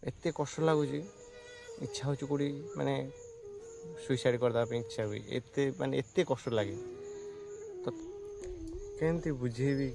एत कष्ट लगुच इच्छा हो कौटी माने सुइसाइड करदे इच्छा हुए एत माने एत कष्ट लगे तो केमती बुझेबी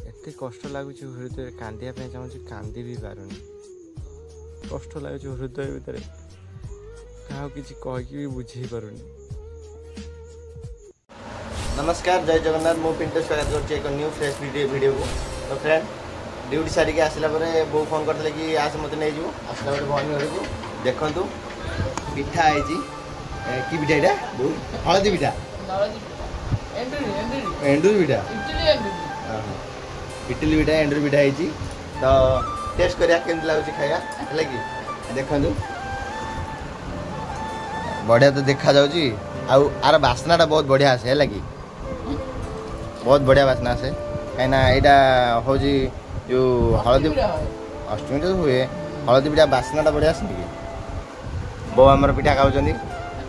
एत कष्ट लगुच हृदय कांदिया चाहूँ कांदी भी पारुनी कष्ट लगुच हृदय भितर क्या किसी कहीकि भी बुझे पारुनी। नमस्कार जय जगन्नाथ मो पिंटू स्वागत कर एक न्यू फ्रेश वीडियो को। तो फ्रेंड ड्यूटी सारिक आसला बो फोन करते कि आस मत नहीं जो आसला भौणी घर को देखु पिठा है कि पिठा यहाँ बो हलदी पिठा एंडूर पिठा इटली पिठा एंडूर पिठा है तो टेस्ट करा केमती लगुच खाया है कि देखु बढ़िया तो देखा जाऊँगी आर बास्नाटा बहुत बढ़िया आसे है कि बहुत बढ़िया बास्ना आसे कहीं यहाँ हूँ जो हलदी अष्टमी तो हुए हलदी पिठा बास्नाटा बढ़िया आसे कि बो आमर पिठा खाऊँ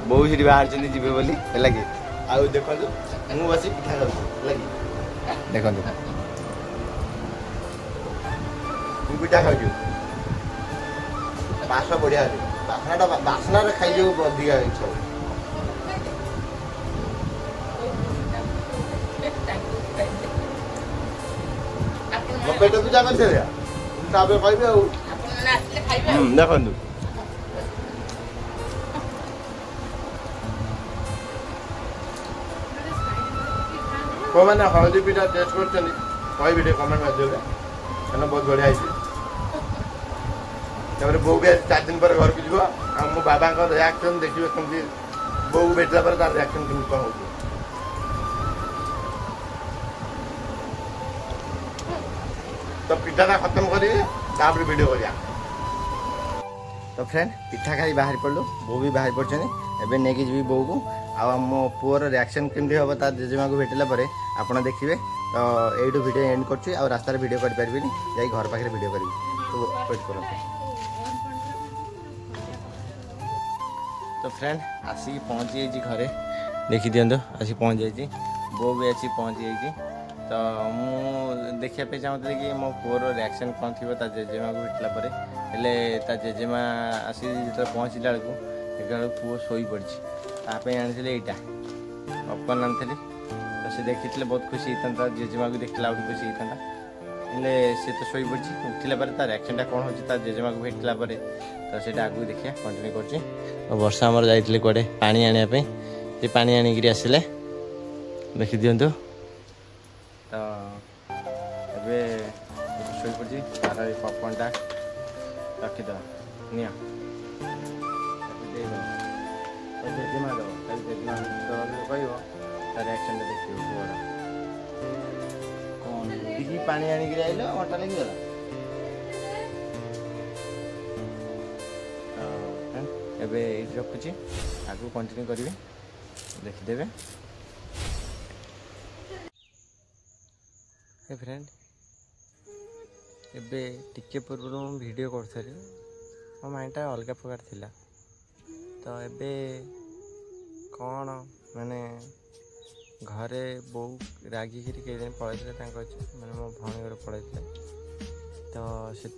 बो सीटी बाहर जी बोली है कि आउ देखो मुझे बस पिठा खाऊँ है कि देखो तू पिठा खाऊ बास्ना बढ़िया बास्नाटा बास्ना खाई जो अधिका इच्छा पेट पूजा कर कहबे देखु को मैंने हलदी पिठा टेस्ट कर कमेंट माध्यम बहुत बढ़िया है बो भी 4 दिन पर घर को जीव मो बाबा रिएक्शन देखिए कमी बो भेटला तार रिएक्शन कमी कौन हो तो पिठाटा खत्म करी वीडियो करिया। तो फ्रेंड पिठा खाई बाहर पड़लु बो भी बाहर पड़े एवं नहीं जी बो को आ मो पुअर रिएक्शन केमती हम तार जेजेमा को भेटला आप देखिए। तो यू वीडियो एंड कर रास्तार वीडियो कर पारि जा घर पाखे वीडियो करी तो वेट कर। तो फ्रेंड आसिक पहुँची जाइए घरे देखी दिंतु आसिक पहुँच जाइए बो भी आसी पहुँची जाइए। तो मु देखा चाहूँगी कि मो पुअर रिएक्शन कौन थी जेजेमा को भेटला जेजेमा आसी जो पहुँचला बेलू देखा पुओ शोई पड़ी तापी आनी यहाँ पपकर्न आनी तो से देखी बहुत खुशी होता जेजेमा को देखला खुशी होता हेल्ले सी तो शोई पड़ी उठला तार रिएक्शनटा कौन हो जेजेमा को भेटला तो सीटा आगे देखिए कंटिन्यू कर। वर्षा आमर जाइए कड़े पानी आने से पानी आणिक आसिले देखी दिंतु तो ए शोई पड़ी तार पपकर्नटा रखीद नि जेजेमा दब जेजेमा कह तार रिएक्शन देखिए बड़ा कौन दी पानी आणिक आइल घंटा लगिगला एबे रखुची आगु कंटिन्यू करेंगे देखीदे। फ्रेंड एबे टिके पूर्व वीडियो करी मो माइंडटा अलग प्रकार थिला तो एबे कौन माने घरे बो रागिक कई पड़े माने मो भौणी घर पड़े तो से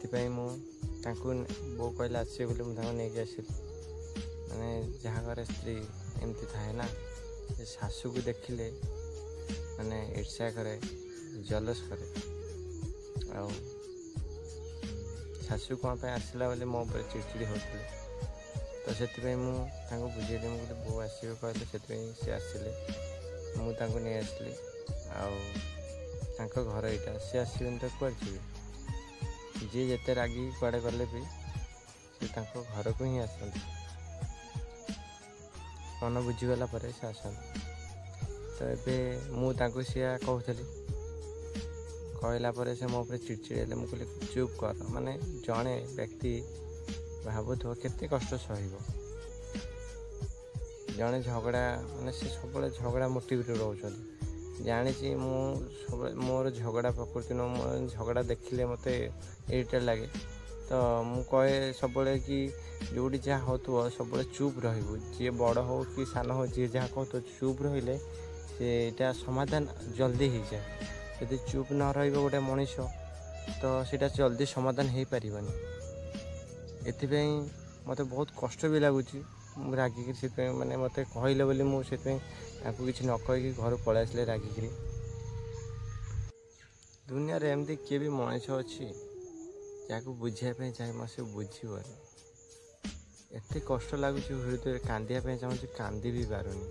बो कहले आसे बोले मुझे नहीं आसली माने जहाँ घर स्त्री एमती थाए ना शाशु को देखिले माने ईर्ष्या करे जलस करे आ शाशु कौन पे आसला बोले मो पर चिड़चिड़ी होते तो से बुझेली मुझे बो आसो कहले से आसिले मुझे नहीं आसली आउ घर यहाँ सी आसबेनि तो कौन जी जी जिते रागी कड़े गले भी से घर को ही आसती मन बुझीगला से आसती। तो ये मुझे सी कहली कहला से मो चिड़चिड़ी मुझे कहली चुप कर माने जड़े व्यक्ति भावुथ केते कष्ट सहब जड़े झगड़ा माने से सब झगड़ा मोटिव रोच जानी मोर झगड़ा प्रकृति न झगड़ा देखिले मत इरिटेट लगे तो मु कहे सब कि जोड़ी जहाँ हो सब चुप रहबू जी बड़ हो कि सान हो जी जहाँ कह चुप रहिले ସେଇଟା ସମାଧାନ ଜଲ୍ଦି ହେଇଯାଏ। ଯଦି ଚୁପ୍ ନ ରହିବ ଗୋଟେ ମଣିଷ ତ ସେଇଟା ଜଲ୍ଦି ସମାଧାନ ହେଇପାରିବନି। ଏଥିପାଇଁ ମୋତେ ବହୁତ କଷ୍ଟ ବି ଲାଗୁଛି। ମୁଁ ରାଗିକିରି ସେଥିପାଇଁ ମାନେ ମୋତେ କହିଲେ ବୋଲି ମୁଁ ସେଥିପାଇଁ ତାଙ୍କୁ କିଛି ନ କହିକି ଘରୁ ପଳେଇ ଆସିଲେ ରାଗିକିରି। ଦୁନିଆରେ ଏମିତି କିଏ ବି ମଣିଷ ଅଛି ଯାହାକୁ ବୁଝିବା ପାଇଁ ଚାହିଁବ ସେ ବୁଝିବନି। ଏତେ କଷ୍ଟ ଲାଗୁଛି, ହୃଦୟରେ କାନ୍ଦିବା ପାଇଁ ଚାହୁଁଛି, କାନ୍ଦି ବି ପାରୁନି।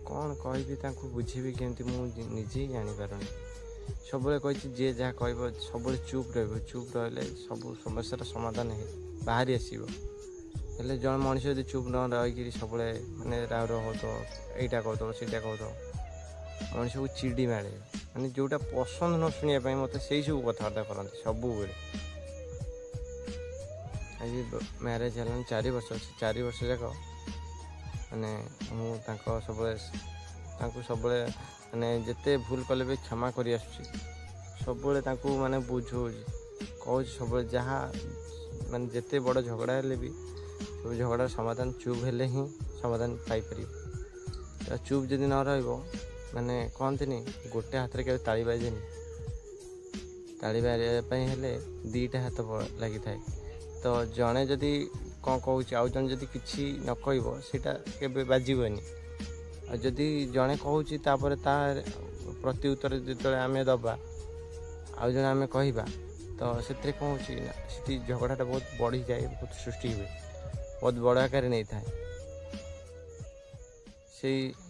କ'ଣ କହିବି ତାଙ୍କୁ, ବୁଝିବି କେମିତି ମୁଁ ନିଜେ ହିଁ ଜାଣିପାରୁନି। ସବୁବେଳେ କହିଛି ଯିଏ ଯାହା କହିବ ସବୁବେଳେ ଚୁପ୍ ରହିବ, ଚୁପ୍ ରହିଲେ ସବୁ ସମସ୍ୟାର ସମାଧାନ ବାହାରି ଆସିବ। ହେଲେ ଜଣେ ମଣିଷ ଯଦି ଚୁପ୍ ନ ରହିକିରି ସବୁବେଳେ ମାନେ ରାଉ ହେଉଥିବ, ଏଇଟା କହୁଥିବ ସେଇଟା କହୁଥିବ, ମଣିଷକୁ ଚିଡ଼ି ମାରେ। ମାନେ ଯେଉଁଟା ପସନ୍ଦ ନ ଶୁଣିବା ପାଇଁ ମୋତେ ସେଇ ସବୁ କଥାବାର୍ତ୍ତା କରନ୍ତି ସବୁବେଳେ। ଆଜି ମ୍ୟାରେଜ୍ ହେଲାଣି 4 ବର୍ଷ ଅଛି। 4 ବର୍ଷ ଯାକ ମାନେ ମୁଁ ତାଙ୍କୁ ସବୁବେଳେ ମାନେ ଯେତେ ଭୁଲ କଲେ ବି କ୍ଷମା କରି ଆସୁଛି। ସବୁବେଳେ ତାଙ୍କୁ ମାନେ ବୁଝଉଛି, କହୁଛି ସବୁବେଳେ ଯାହା ମାନେ ଯେତେ ବଡ଼ ଝଗଡ଼ା ହେଲେ ବି ସବୁ ଝଗଡ଼ାର ସମାଧାନ ଚୁପ୍ ହେଲେ ହିଁ ସମାଧାନ ପାଇପାରିବ। ଚୁପ୍ ଯଦି ନ ରହିବ ମାନେ କହନ୍ତିନି ଗୋଟେ ହାତରେ କେବେ ତାଳି ବାଜେନି। ତାଳି ବାଜିବା ପାଇଁ ହେଲେ 2ଟା ହାତ ଲାଗିଥାଏ। ତ ଜଣେ ଯଦି କ'ଣ କହୁଛି ଆଉ ଜଣେ ଯଦି କିଛି ନ କହିବ ସେଇଟା କେବେ ବାଜିବନି। ଆଉ ଯଦି ଜଣେ କହୁଛି ତାପରେ ତା ପ୍ରତି ଉତ୍ତର ଯେତେବେଳେ ଆମେ ଦେବା, ଆଉ ଜଣେ ଆମେ କହିବା, ତ ସେଥିରେ କ'ଣ ହେଉଛି ନା ସେଠି ଝଗଡ଼ାଟା ବହୁତ ବଢ଼ିଯାଏ, ବହୁତ ସୃଷ୍ଟି ହୁଏ, ବହୁତ ବଡ଼ ଆକାରରେ ନେଇଥାଏ।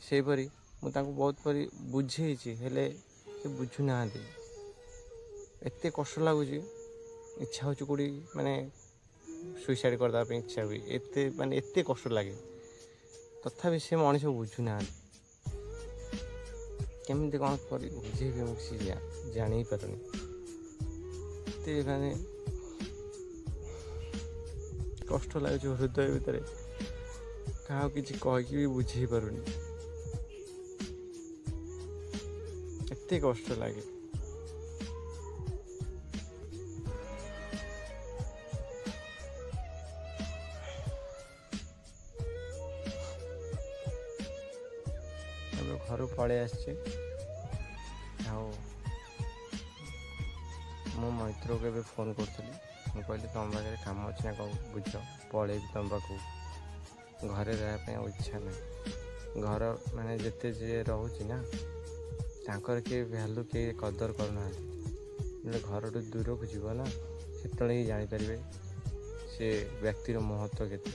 ସେଇପରି ମୁଁ ତାଙ୍କୁ ବହୁତ ପରି ବୁଝେଇଛି, ହେଲେ ସେ ବୁଝୁନାହାନ୍ତି। ଏତେ କଷ୍ଟ ଲାଗୁଛି, ଇଚ୍ଛା ହେଉଛି କେଉଁଠି ମାନେ ସୁଇସାଇଡ଼୍ କରିଦେବା ପାଇଁ ଇଚ୍ଛା ହୁଏ। ଏତେ କଷ୍ଟ ଲାଗେ, ତଥାପି ସେ ମଣିଷ ବୁଝୁନାହାନ୍ତି। କେମିତି କ'ଣ କରି ବୁଝେଇବି ମୁଁ କିଛି ଜାଣି ପାରୁନି। ଏତେ ମାନେ କଷ୍ଟ ଲାଗୁଛି ହୃଦୟ ଭିତରେ, କାହାକୁ କିଛି କହିକି ବି ବୁଝେଇ ପାରୁନି। ଏତେ କଷ୍ଟ ଲାଗେ। ଏବେ ଘରୁ ପଳେଇ ଆସିଛି। ଆଉ ମୁଁ ମୈତ୍ରକୁ ଏବେ ଫୋନ୍ କରୁଥିଲି। ମୁଁ କହିଲି ତମ ପାଖରେ କାମ ଅଛି ନା କ'ଣ ବୁଝ, ପଳେଇବି ତମ ପାଖକୁ। ଘରେ ରହିବା ପାଇଁ ଆଉ ଇଚ୍ଛା ନାହିଁ। ଘର ମାନେ ଯେତେ ଯିଏ ରହୁଛି ନା ତାଙ୍କର କିଏ ଭ୍ୟାଲୁ କିଏ କଦର କରୁନାହାନ୍ତି। ଯେତେବେଳେ ଘରଠୁ ଦୂରକୁ ଯିବ ନା ସେତେବେଳେ ହିଁ ଜାଣିପାରିବେ ସେ ବ୍ୟକ୍ତିର ମହତ୍ତ୍ୱ କେତେ।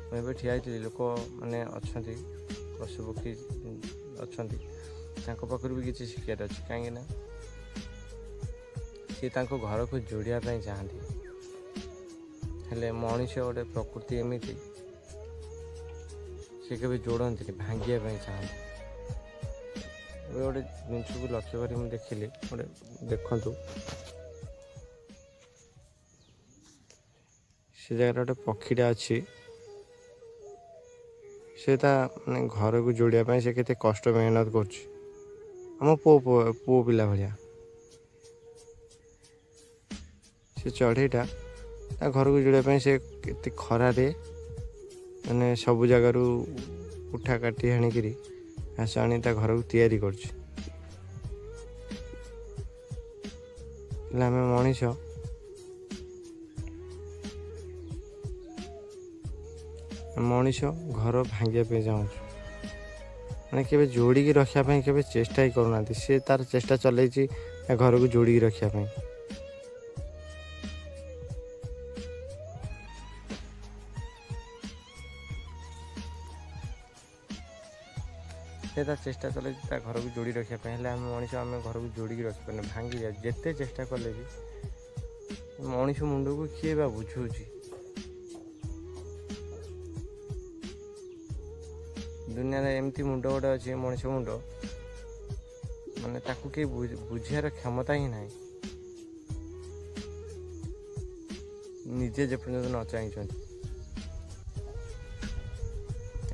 ମୁଁ ଏବେ ଠିଆ ହେଇଥିଲି, ଲୋକମାନେ ଅଛନ୍ତି, ପଶୁପକ୍ଷୀ ଅଛନ୍ତି, ତାଙ୍କ ପାଖରୁ ବି କିଛି ଶିଖିବାର ଅଛି। କାହିଁକିନା ସେ ତାଙ୍କ ଘରକୁ ଯୋଡ଼ିବା ପାଇଁ ଚାହାନ୍ତି, ହେଲେ ମଣିଷ ଗୋଟେ ପ୍ରକୃତି ଏମିତି ସେ କେବେ ଯୋଡ଼ନ୍ତିନି, ଭାଙ୍ଗିବା ପାଇଁ ଚାହାନ୍ତି। ଏବେ ଗୋଟେ ଜିନିଷକୁ ଲକ୍ଷ୍ୟ କରି ମୁଁ ଦେଖିଲି, ଦେଖନ୍ତୁ ସେ ଜାଗାରେ ଗୋଟେ ପକ୍ଷୀଟା ଅଛି। ସେ ତା ମାନେ ଘରକୁ ଯୋଡ଼ିବା ପାଇଁ ସେ କେତେ କଷ୍ଟ ମେହନତ କରୁଛି, ଆମ ପୁଅ ପିଲା ଭଳିଆ। ସେ ଚଢ଼େଇଟା ତା ଘରକୁ ଯୋଡ଼ିବା ପାଇଁ ସେ କେତେ ଖରାରେ ମାନେ ସବୁ ଜାଗାରୁ ଉଠା କାଟି ଆଣିକିରି ଘାସ ଆଣି ତା ଘରକୁ ତିଆରି କରୁଛି। ହେଲେ ଆମେ ମଣିଷ ଘର ଭାଙ୍ଗିବା ପାଇଁ ଚାହୁଁଛୁ, ମାନେ କେବେ ଯୋଡ଼ିକି ରଖିବା ପାଇଁ କେବେ ଚେଷ୍ଟା ହିଁ କରୁନାହାନ୍ତି। ସେ ତାର ଚେଷ୍ଟା ଚଲେଇଛି ଘରକୁ ଯୋଡ଼ିକି ରଖିବା ପାଇଁ। ସେ ତା ଚେଷ୍ଟା ଚଲେଇଛି ତା ଘରକୁ ଯୋଡ଼ି ରଖିବା ପାଇଁ, ହେଲେ ଆମେ ମଣିଷ ଆମେ ଘରକୁ ଯୋଡ଼ିକି ରଖିପାରୁନି, ଭାଙ୍ଗିଯାଏ। ଯେତେ ଚେଷ୍ଟା କଲେ ବି ମଣିଷ ମୁଣ୍ଡକୁ କିଏ ବା ବୁଝଉଛି। ଦୁନିଆରେ ଏମିତି ମୁଣ୍ଡ ଗୋଟେ ଅଛି, ମଣିଷ ମୁଣ୍ଡ, ମାନେ ତାକୁ କେହି ବୁଝିବାର କ୍ଷମତା ହିଁ ନାହିଁ, ନିଜେ ଯେପର୍ଯ୍ୟନ୍ତ ନ ଚାହିଁଛନ୍ତି।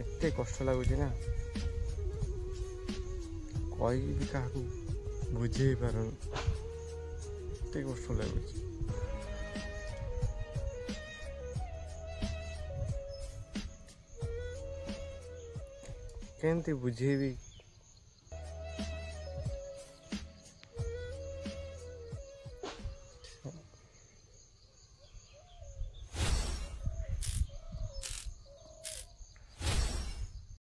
ଏତେ କଷ୍ଟ ଲାଗୁଛି ନା, କହିକି ବି କାହାକୁ ବୁଝେଇ ପାରୁନି, ଏତେ କଷ୍ଟ ଲାଗୁଛି। କେମିତି ବୁଝେଇବି